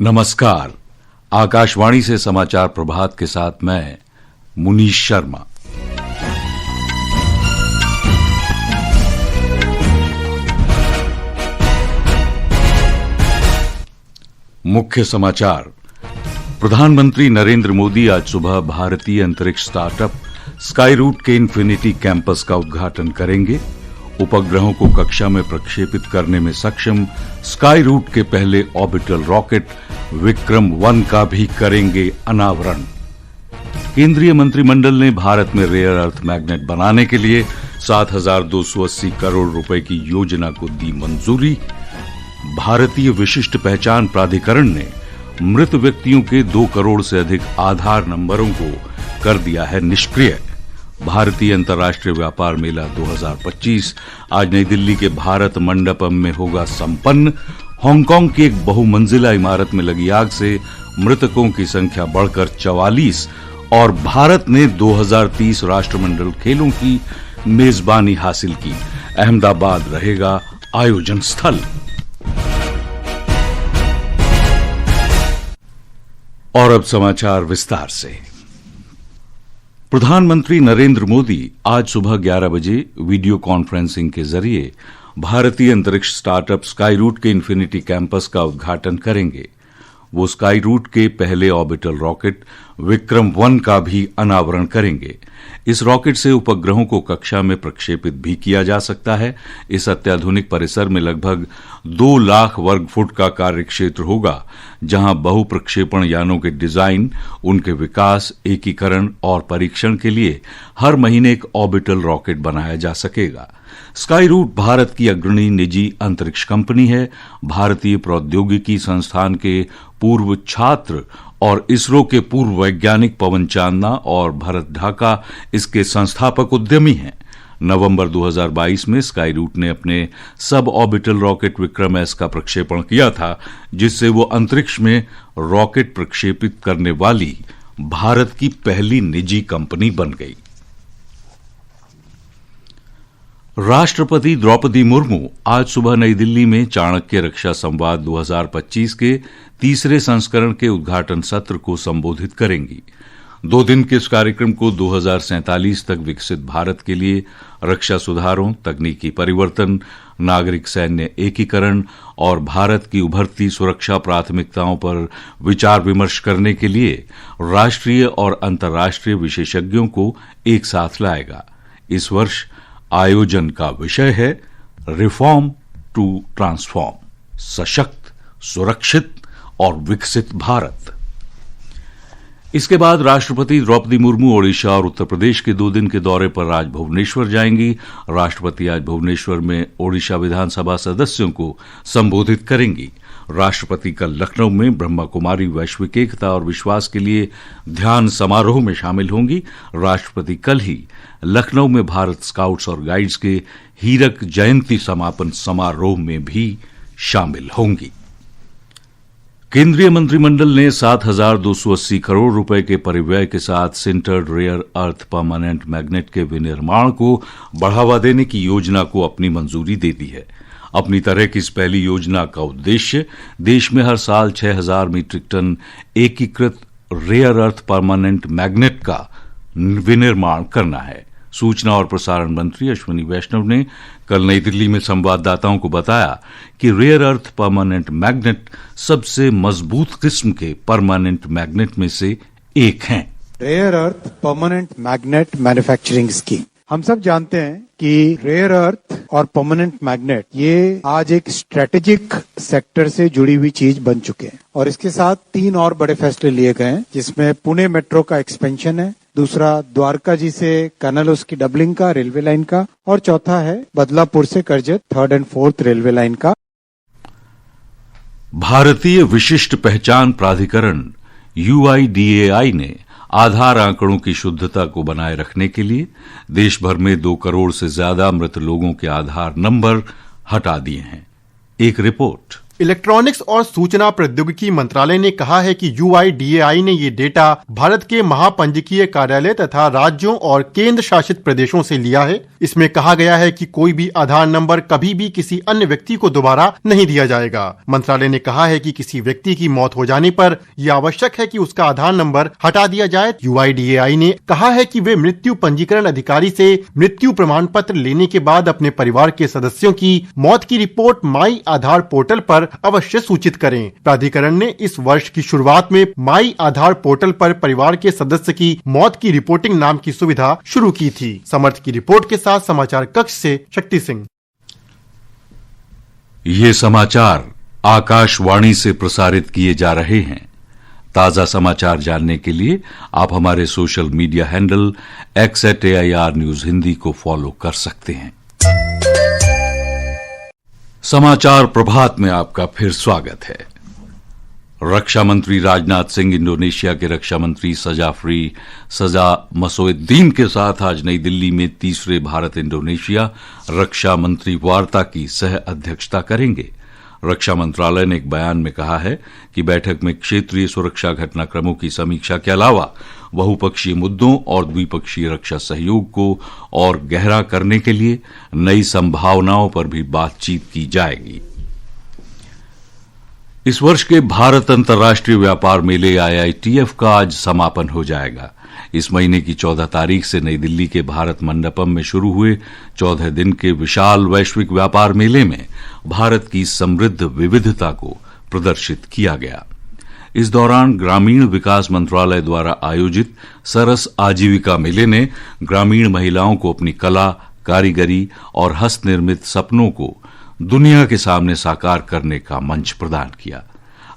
नमस्कार। आकाशवाणी से समाचार प्रभात के साथ मैं मुनीश शर्मा। मुख्य समाचार। प्रधानमंत्री नरेंद्र मोदी आज सुबह भारतीय अंतरिक्ष स्टार्टअप स्काईरूट के इन्फिनिटी कैंपस का उद्घाटन करेंगे। उपग्रहों को कक्षा में प्रक्षेपित करने में सक्षम स्काईरूट के पहले ऑर्बिटल रॉकेट विक्रम 1 का भी करेंगे अनावरण। केंद्रीय मंत्रिमंडल ने भारत में रेयर अर्थ मैग्नेट बनाने के लिए 7,280 करोड़ रुपए की योजना को दी मंजूरी। भारतीय विशिष्ट पहचान प्राधिकरण ने मृत व्यक्तियों के 2 करोड़ से अधिक आधार नंबरों को कर दिया है निष्क्रिय। भारतीय अंतर्राष्ट्रीय व्यापार मेला 2025 आज नई दिल्ली के भारत मंडपम में होगा संपन्न। हांगकांग की एक बहुमंजिला इमारत में लगी आग से मृतकों की संख्या बढ़कर 44 और भारत ने 2030 राष्ट्रमंडल खेलों की मेजबानी हासिल की। अहमदाबाद रहेगा आयोजन स्थल। और अब समाचार विस्तार से। प्रधानमंत्री नरेंद्र मोदी आज सुबह 11 बजे वीडियो कॉन्फ्रेंसिंग के जरिए भारतीय अंतरिक्ष स्टार्टअप स्काईरूट के इन्फिनिटी कैंपस का उद्घाटन करेंगे। वो स्काईरूट के पहले ऑर्बिटल रॉकेट विक्रम 1 का भी अनावरण करेंगे। इस रॉकेट से उपग्रहों को कक्षा में प्रक्षेपित भी किया जा सकता है। इस अत्याधुनिक परिसर में लगभग 2 लाख वर्ग फुट का कार्य क्षेत्र होगा, जहां बहु प्रक्षेपण यानों के डिजाइन, उनके विकास, एकीकरण और परीक्षण के लिए हर महीने एक ऑर्बिटल रॉकेट बनाया जा सकेगा। स्काईरूट भारत की अग्रणी निजी अंतरिक्ष कंपनी है। भारतीय प्रौद्योगिकी संस्थान के पूर्व छात्र और इसरो के पूर्व वैज्ञानिक पवन चांदना और भरत ढाका इसके संस्थापक उद्यमी हैं। नवंबर 2022 में स्काईरूट ने अपने sub orbital rocket Vikram S का प्रक्षेपण किया था, जिससे वो अंतरिक्ष में रॉकेट प्रक्षेपित करने वाली भारत की पहली निजी कंपनी बन गई। राष्ट्रपति द्रौपदी मुर्मू आज सुबह नई दिल्ली में चाणक्य रक्षा संवाद 2025 के तीसरे संस्करण के उद्घाटन सत्र को संबोधित करेंगी। 2 दिन के इस कार्यक्रम को 2047 तक विकसित भारत के लिए रक्षा सुधारों, तकनीकी परिवर्तन, नागरिक सैन्य एकीकरण और भारत की उभरती सुरक्षा प्राथमिकताओं पर विचार विमर्श करने के लिए राष्ट्रीय और अंतर्राष्ट्रीय विशेषज्ञों को एक साथ लाएगा। इस वर्ष आयोजन का विषय है रिफॉर्म टू ट्रांसफॉर्म, सशक्त, सुरक्षित और विकसित भारत। इसके बाद राष्ट्रपति द्रौपदी मुर्मू ओडिशा और उत्तर प्रदेश के 2 दिन के दौरे पर आज भुवनेश्वर जाएंगी। राष्ट्रपति आज भुवनेश्वर में ओडिशा विधानसभा सदस्यों को संबोधित करेंगी। राष्ट्रपति कल लखनऊ में ब्रह्मा कुमारी वैश्विक एकता और विश्वास के लिए ध्यान समारोह में शामिल होंगी। राष्ट्रपति कल ही लखनऊ में भारत स्काउट्स और गाइड्स के हीरक जयंती समापन समारोह में भी शामिल होंगी। केंद्रीय मंत्रिमंडल ने 7,280 करोड़ रुपए के परिव्यय के साथ sintered rare earth permanent magnet के विनिर्माण को बढ़ावा देने की योजना को अपनी मंजूरी दे दी है। अपनी तरह की इस पहली योजना का उद्देश्य देश में हर साल 6,000 मीट्रिक टन एकीकृत रेयर अर्थ परमानेंट मैग्नेट का विनिर्माण करना है। सूचना और प्रसारण मंत्री अश्विनी वैष्णव ने कल नई दिल्ली में संवाददाताओं को बताया कि रेयर अर्थ परमानेंट मैग्नेट सबसे मजबूत किस्म के परमानेंट मैग्नेट में से एक हैं। Rare earth permanent magnet manufacturing scheme. हम सब जानते हैं कि रेयर अर्थ और परमानेंट मैग्नेट ये आज एक स्ट्रेटेजिक सेक्टर से जुड़ी हुई चीज बन चुके हैं और इसके साथ 3 और बड़े फैसले लिए गए हैं, जिसमें पुणे मेट्रो का एक्सपेंशन है, दूसरा द्वारका जी से कनल उसकी डबलिंग का रेलवे लाइन का, और चौथा है बदलापुर से Karjat 3rd and 4th railway line का। भारतीय विशिष्ट पहचान प्राधिकरण UIDAI ने आधार आंकड़ों की शुद्धता को बनाए रखने के लिए देश भर में 2 करोड़ से ज्यादा मृत लोगों के आधार नंबर हटा दिए हैं। एक रिपोर्ट। इलेक्ट्रॉनिक्स और सूचना प्रौद्योगिकी मंत्रालय ने कहा है कि UIDAI ने ये डेटा भारत के महापंजीकीय कार्यालय तथा राज्यों और केंद्र शासित प्रदेशों से लिया है। इसमें कहा गया है कि कोई भी आधार नंबर कभी भी किसी अन्य व्यक्ति को दोबारा नहीं दिया जाएगा। मंत्रालय ने कहा है कि किसी व्यक्ति की मौत हो जाने पर यह आवश्यक है कि उसका आधार नंबर हटा दिया जाए। UIDAI ने कहा है कि वे मृत्यु पंजीकरण अधिकारी से मृत्यु प्रमाण पत्र लेने के बाद अपने परिवार के सदस्यों की मौत की रिपोर्ट माई आधार पोर्टल पर अवश्य सूचित करें। प्राधिकरण ने इस वर्ष की शुरुआत में माई आधार पोर्टल पर परिवार के सदस्य की मौत की रिपोर्टिंग नाम की सुविधा शुरू की थी। समर्थ की रिपोर्ट के साथ समाचार कक्ष से शक्ति सिंह। ये समाचार आकाशवाणी से प्रसारित किए जा रहे हैं। ताजा समाचार जानने के लिए आप हमारे social media handle @AIR News Hindi को फॉलो कर सकते हैं। समाचार प्रभात में आपका फिर स्वागत है। रक्षा मंत्री राजनाथ सिंह इंडोनेशिया के रक्षा मंत्री सजा मसोउद्दीन के साथ आज नई दिल्ली में तीसरे भारत इंडोनेशिया रक्षा मंत्री वार्ता की सह अध्यक्षता करेंगे। रक्षा मंत्रालय ने एक बयान में कहा है कि बैठक में क्षेत्रीय सुरक्षा घटनाक्रमों की समीक्षा के अलावा बहुपक्षीय मुद्दों और द्विपक्षीय रक्षा सहयोग को और गहरा करने के लिए नई संभावनाओं पर भी बातचीत की जाएगी। इस वर्ष के भारत अंतर्राष्ट्रीय व्यापार मेले IITF का आज समापन हो जाएगा। इस महीने की 14 तारीख से नई दिल्ली के भारत मंडपम में शुरू हुए 14 दिन के विशाल वैश्विक व्यापार मेले में भारत की समृद्ध विविधता को प्रदर्शित किया गया। इस दौरान ग्रामीण विकास मंत्रालय द्वारा आयोजित सरस आजीविका मेले ने ग्रामीण महिलाओं को अपनी कला, कारीगरी और हस्तनिर्मित सपनों को दुनिया के सामने साकार करने का मंच प्रदान किया।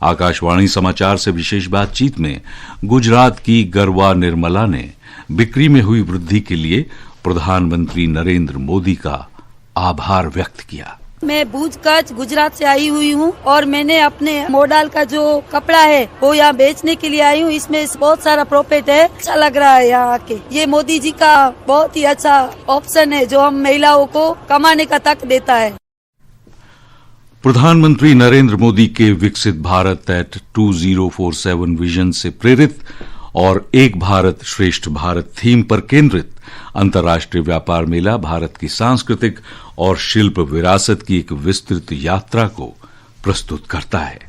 आकाशवाणी समाचार से विशेष बातचीत में गुजरात की गरवा निर्मला ने बिक्री में हुई वृद्धि के लिए प्रधानमंत्री नरेंद्र मोदी का आभार व्यक्त किया। मैं भुज कच्छ गुजरात से आई हुई हूँ और मैंने अपने मॉडल का जो कपड़ा है वो यहाँ बेचने के लिए आई हूँ। इसमें बहुत सारा प्रॉफिट है। अच्छा लग रहा है यहाँ आके। ये मोदी जी का बहुत ही अच्छा ऑप्शन है जो हम महिलाओं को कमाने का तक देता है। प्रधानमंत्री नरेंद्र मोदी के विकसित भारत एट 2047 विजन से प्रेरित और एक भारत श्रेष्ठ भारत थीम पर केंद्रित अंतर्राष्ट्रीय व्यापार मेला भारत की सांस्कृतिक और शिल्प विरासत की एक विस्तृत यात्रा को प्रस्तुत करता है।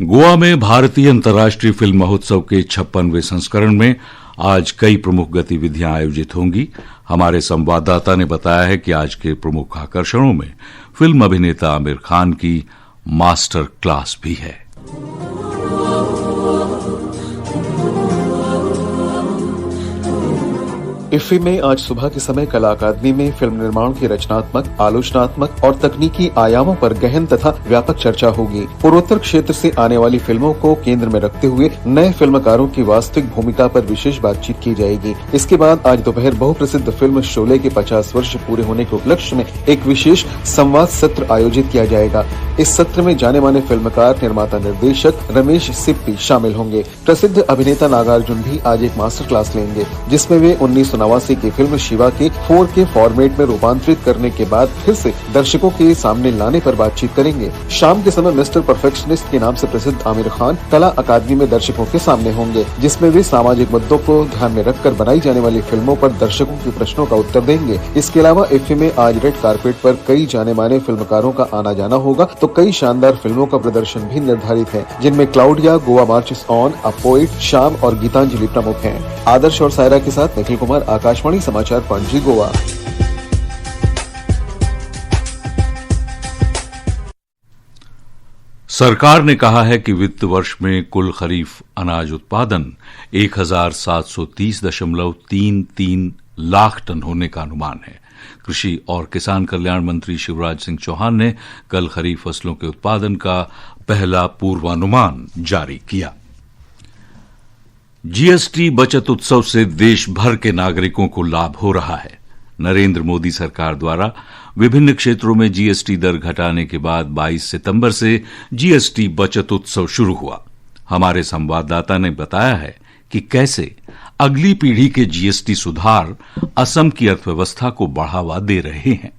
गोवा में भारतीय अंतर्राष्ट्रीय फिल्म महोत्सव के 56वें संस्करण में आज कई प्रमुख गतिविधियां आयोजित होंगी। हमारे संवाददाता ने बताया है कि आज के प्रमुख आकर्षणों में फिल्म अभिनेता आमिर खान की मास्टर क्लास भी है। इफ्फी में आज सुबह के समय कला अकादमी में फिल्म निर्माण के रचनात्मक, आलोचनात्मक और तकनीकी आयामों पर गहन तथा व्यापक चर्चा होगी। पूर्वोत्तर क्षेत्र से आने वाली फिल्मों को केंद्र में रखते हुए नए फिल्मकारों की वास्तविक भूमिका पर विशेष बातचीत की जाएगी। इसके बाद आज दोपहर बहुप्रसिद्ध फिल्म शोले के 50 वर्ष पूरे होने के उपलक्ष्य में एक विशेष संवाद सत्र आयोजित किया जाएगा। इस सत्र में जाने माने फिल्मकार, निर्माता, निर्देशक रमेश सिप्पी शामिल होंगे। प्रसिद्ध अभिनेता नागार्जुन भी आज एक मास्टर क्लास लेंगे, जिसमें वे 1989 की फिल्म शिवा के 4K फॉर्मेट में रूपांतरित करने के बाद फिर से दर्शकों के सामने लाने पर बातचीत करेंगे। शाम के समय मिस्टर परफेक्शनिस्ट के नाम से प्रसिद्ध आमिर खान कला अकादमी में दर्शकों के सामने होंगे, जिसमें वे सामाजिक मुद्दों को ध्यान में रखकर बनाई जाने वाली फिल्मों पर दर्शकों के प्रश्नों का उत्तर देंगे। इसके अलावा इफ्फी में आज रेड कारपेट पर कई जाने माने फिल्मकारों का आना जाना होगा, तो कई शानदार फिल्मों का प्रदर्शन भी निर्धारित है, जिनमें Claudia, Goa marches on, a poet, शाम और गीतांजलि प्रमुख हैं। आदर्श और सायरा के साथ निखिल कुमार, आकाशवाणी समाचार, पणजी, गोवा। सरकार ने कहा है कि वित्त वर्ष में कुल खरीफ अनाज उत्पादन 1730.33 लाख टन होने का अनुमान है। कृषि और किसान कल्याण मंत्री शिवराज सिंह चौहान ने कल खरीफ फसलों के उत्पादन का पहला पूर्वानुमान जारी किया। जीएसटी बचत उत्सव से देश भर के नागरिकों को लाभ हो रहा है। नरेंद्र मोदी सरकार द्वारा विभिन्न क्षेत्रों में जीएसटी दर घटाने के बाद 22 सितंबर से जीएसटी बचत उत्सव शुरू हुआ। हमारे संवाददाता ने बताया है कि कैसे अगली पीढ़ी के जीएसटी सुधार असम की अर्थव्यवस्था को बढ़ावा दे रहे हैं।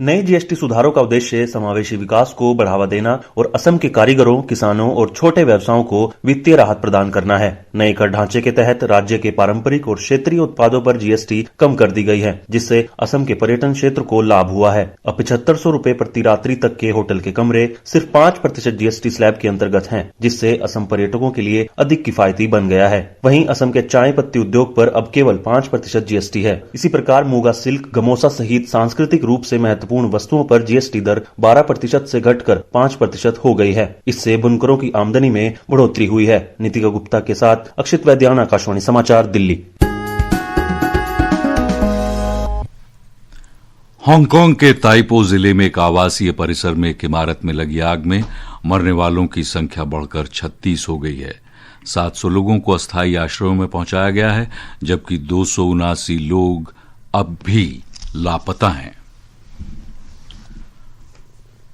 नए जीएसटी सुधारों का उद्देश्य समावेशी विकास को बढ़ावा देना और असम के कारीगरों, किसानों और छोटे व्यवसायों को वित्तीय राहत प्रदान करना है। नए कर ढांचे के तहत राज्य के पारंपरिक और क्षेत्रीय उत्पादों पर जीएसटी कम कर दी गई है, जिससे असम के पर्यटन क्षेत्र को लाभ हुआ है। अब 7500 रुपए प्रति रात्रि तक के होटल के कमरे सिर्फ 5% जीएसटी स्लैब के अंतर्गत हैं, जिससे असम पर्यटकों के लिए अधिक किफायती बन गया है। वहीं असम के चाय पत्ती उद्योग पर अब केवल 5% जीएसटी है। इसी प्रकार मूंगा सिल्क, गमोसा सहित सांस्कृतिक रूप से महत्वपूर्ण वस्तुओं पर जीएसटी दर 12% से घटकर 5% हो गई है। इससे बुनकरों की आमदनी में बढ़ोतरी हुई है। नीतिका गुप्ता के साथ अक्षित वैद्यान, आकाशवाणी समाचार, दिल्ली। हांगकांग के ताइपो जिले में एक आवासीय परिसर में एक इमारत में लगी आग में मरने वालों की संख्या बढ़कर 36 हो गई है। 700 लोगों को अस्थायी आश्रयों में पहुंचाया गया है, जबकि 279 लोग अब भी लापता हैं।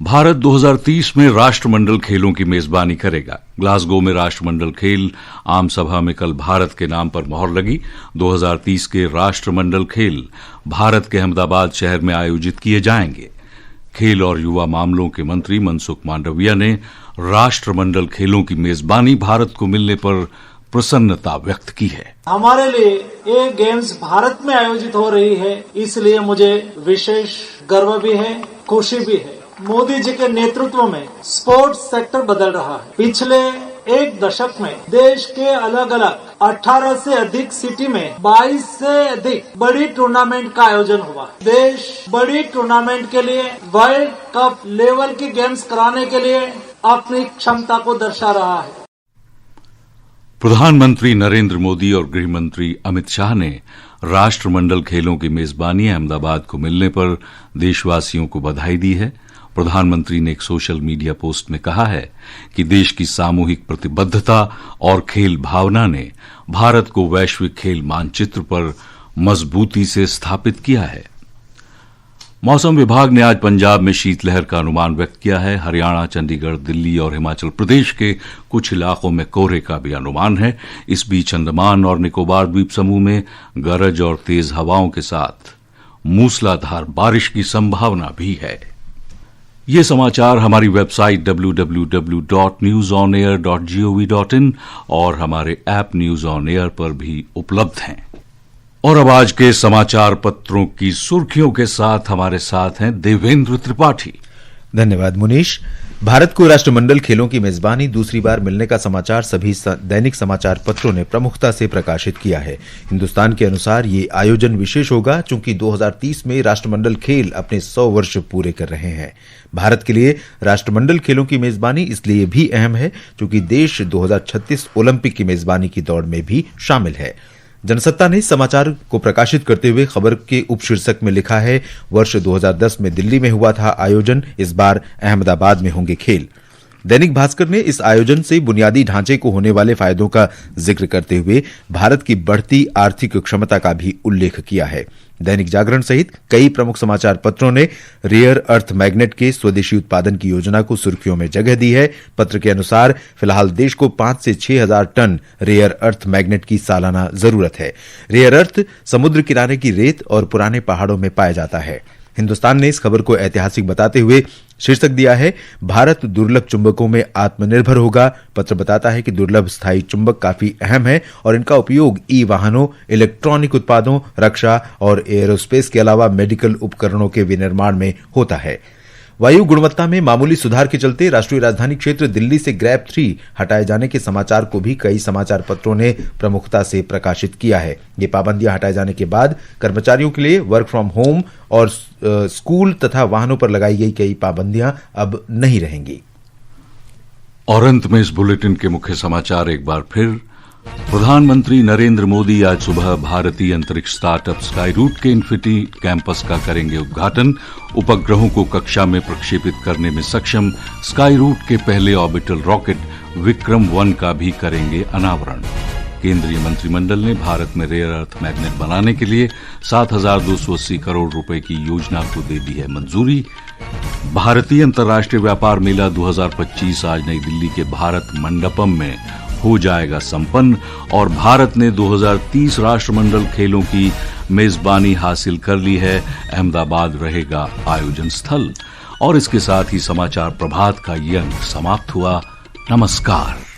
भारत 2030 में राष्ट्रमंडल खेलों की मेजबानी करेगा। ग्लासगो में राष्ट्रमंडल खेल आम सभा में कल भारत के नाम पर मोहर लगी। 2030 के राष्ट्रमंडल खेल भारत के अहमदाबाद शहर में आयोजित किए जाएंगे। खेल और युवा मामलों के मंत्री मनसुख मांडविया ने राष्ट्रमंडल खेलों की मेजबानी भारत को मिलने पर प्रसन्नता व्यक्त की है। हमारे लिए ये गेम्स भारत में आयोजित हो रही है, इसलिए मुझे विशेष गर्व भी है, खुशी भी है। मोदी जी के नेतृत्व में स्पोर्ट्स सेक्टर बदल रहा है। पिछले एक दशक में देश के अलग अलग 18 से अधिक सिटी में 22 से अधिक बड़ी टूर्नामेंट का आयोजन हुआ। देश बड़ी टूर्नामेंट के लिए, वर्ल्ड कप लेवल की गेम्स कराने के लिए अपनी क्षमता को दर्शा रहा है। प्रधानमंत्री नरेंद्र मोदी और गृह मंत्री अमित शाह ने राष्ट्रमंडल खेलों की मेजबानी अहमदाबाद को मिलने पर देशवासियों को बधाई दी है। प्रधानमंत्री ने एक सोशल मीडिया पोस्ट में कहा है कि देश की सामूहिक प्रतिबद्धता और खेल भावना ने भारत को वैश्विक खेल मानचित्र पर मजबूती से स्थापित किया है। मौसम विभाग ने आज पंजाब में शीतलहर का अनुमान व्यक्त किया है। हरियाणा, चंडीगढ़, दिल्ली और हिमाचल प्रदेश के कुछ इलाकों में कोहरे का भी अनुमान है। इस बीच अंडमान और निकोबार द्वीप समूह में गरज और तेज हवाओं के साथ मूसलाधार बारिश की संभावना भी है। ये समाचार हमारी वेबसाइट www.newsonair.gov.in और हमारे ऐप न्यूज ऑन एयर पर भी उपलब्ध हैं। और अब आज के समाचार पत्रों की सुर्खियों के साथ हमारे साथ हैं देवेंद्र त्रिपाठी। धन्यवाद मुनीश। भारत को राष्ट्रमंडल खेलों की मेजबानी दूसरी बार मिलने का समाचार सभी दैनिक समाचार पत्रों ने प्रमुखता से प्रकाशित किया है। हिंदुस्तान के अनुसार ये आयोजन विशेष होगा चूंकि 2030 में राष्ट्रमंडल खेल अपने 100 वर्ष पूरे कर रहे हैं। भारत के लिए राष्ट्रमंडल खेलों की मेजबानी इसलिए भी अहम है क्योंकि देश 2036 ओलंपिक की मेजबानी की दौड़ में भी शामिल है। जनसत्ता ने समाचार को प्रकाशित करते हुए खबर के उपशीर्षक में लिखा है, वर्ष 2010 में दिल्ली में हुआ था आयोजन, इस बार अहमदाबाद में होंगे खेल। दैनिक भास्कर ने इस आयोजन से बुनियादी ढांचे को होने वाले फायदों का जिक्र करते हुए भारत की बढ़ती आर्थिक क्षमता का भी उल्लेख किया है। दैनिक जागरण सहित कई प्रमुख समाचार पत्रों ने रेयर अर्थ मैग्नेट के स्वदेशी उत्पादन की योजना को सुर्खियों में जगह दी है। पत्र के अनुसार फिलहाल देश को 5 से 6 हजार टन रेयर अर्थ मैग्नेट की सालाना जरूरत है। रेयर अर्थ समुद्र किनारे की रेत और पुराने पहाड़ों में पाया जाता है। हिंदुस्तान ने इस खबर को ऐतिहासिक बताते हुए शीर्षक दिया है, भारत दुर्लभ चुंबकों में आत्मनिर्भर होगा। पत्र बताता है कि दुर्लभ स्थायी चुंबक काफी अहम है और इनका उपयोग ई वाहनों, इलेक्ट्रॉनिक उत्पादों, रक्षा और एयरोस्पेस के अलावा मेडिकल उपकरणों के विनिर्माण में होता है। वायु गुणवत्ता में मामूली सुधार के चलते राष्ट्रीय राजधानी क्षेत्र दिल्ली से ग्रैप 3 हटाए जाने के समाचार को भी कई समाचार पत्रों ने प्रमुखता से प्रकाशित किया है। ये पाबंदियां हटाए जाने के बाद कर्मचारियों के लिए वर्क फ्रॉम होम और स्कूल तथा वाहनों पर लगाई गई कई पाबंदियां अब नहीं रहेंगी। और अंत में इस बुलेटिन के मुख्य समाचार एक बार फिर। प्रधानमंत्री नरेंद्र मोदी आज सुबह भारतीय अंतरिक्ष स्टार्टअप स्काई रूट के इन्फिनिटी कैंपस का करेंगे उद्घाटन। उपग्रहों को कक्षा में प्रक्षेपित करने में सक्षम स्काई रूट के पहले ऑर्बिटल रॉकेट विक्रम 1 का भी करेंगे अनावरण। केंद्रीय मंत्रिमंडल ने भारत में रेयर अर्थ मैग्नेट बनाने के लिए 7,280 करोड़ रुपए की योजना को दे दी है मंजूरी। भारतीय अंतर्राष्ट्रीय व्यापार मेला 2025 आज नई दिल्ली के भारत मंडपम में हो जाएगा संपन्न और भारत ने 2030 राष्ट्रमंडल खेलों की मेजबानी हासिल कर ली है। अहमदाबाद रहेगा आयोजन स्थल। और इसके साथ ही समाचार प्रभात का ये अंक समाप्त हुआ। नमस्कार।